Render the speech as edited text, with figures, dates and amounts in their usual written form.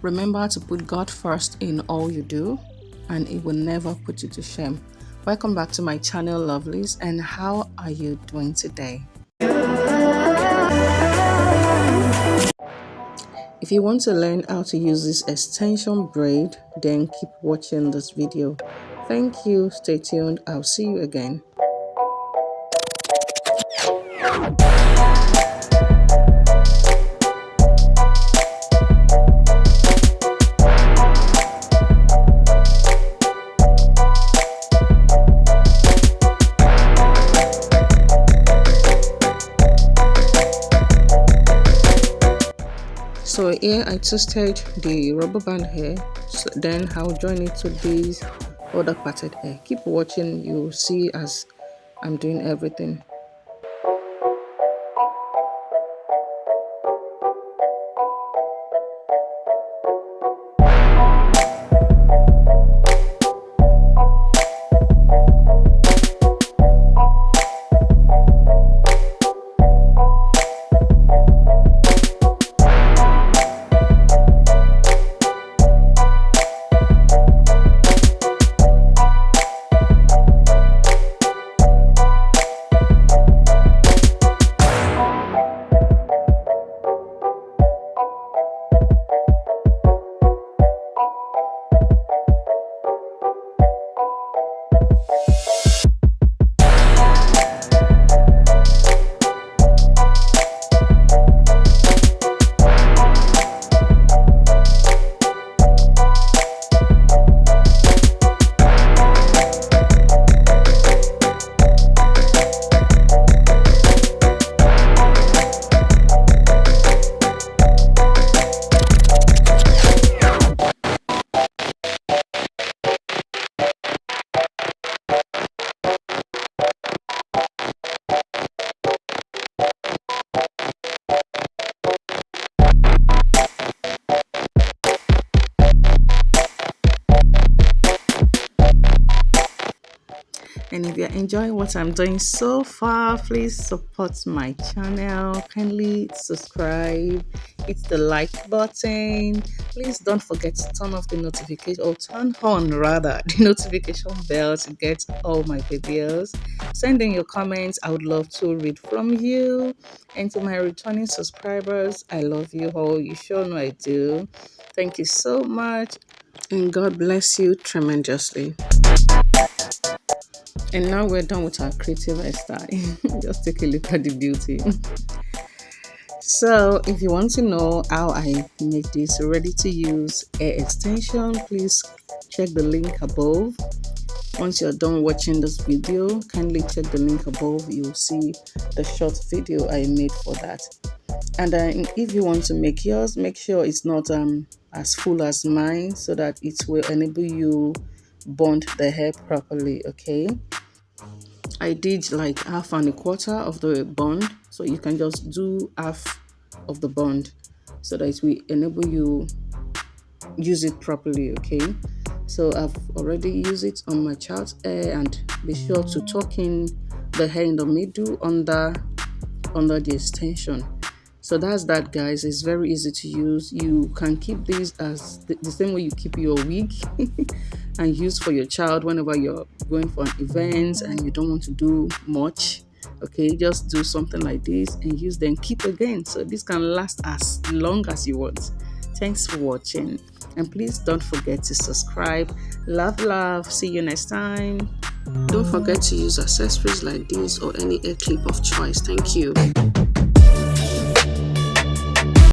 Remember to put God first in all you do, and it will never put you to shame. Welcome back to my channel, lovelies, and how are you doing today? If you want to learn how to use this extension braid, then keep watching this video. Thank you. Stay tuned. I'll see you again. So here I twisted the rubber band hair, so then I'll join it to this other parted hair. Keep watching, you'll see as I'm doing everything. And if you're enjoying what I'm doing so far, please support my channel. Kindly subscribe, hit the like button. Please don't forget to turn off the notification, or turn on rather the notification bell to get all my videos. Send in your comments. I would love to read from you. And to my returning subscribers, I love you all. You sure know I do. Thank you so much, and God bless you tremendously. And now we're done with our creative hairstyle. Just take a look at the beauty. So if you want to know how I make this ready to use hair extension, please check the link above. Once you're done watching this video, kindly check the link above. You'll see the short video I made for that. And if you want to make yours, make sure it's not as full as mine, so that it will enable you bond the hair properly. Okay, I did like 1/2 and 1/4 of the bond, so you can just do half of the bond so that it will enable you use it properly. Okay, so I've already used it on my child's hair, and be sure to tuck in the hair in the middle under the extension. So that's that, guys. It's very easy to use. You can keep these as the same way you keep your wig and use for your child whenever you're going for an event and you don't want to do much. Okay, just do something like this and use them, keep again, so this can last as long as you want. Thanks for watching, and please don't forget to subscribe. Love. See you next time. Don't forget to use accessories like this or any hair clip of choice. Thank you.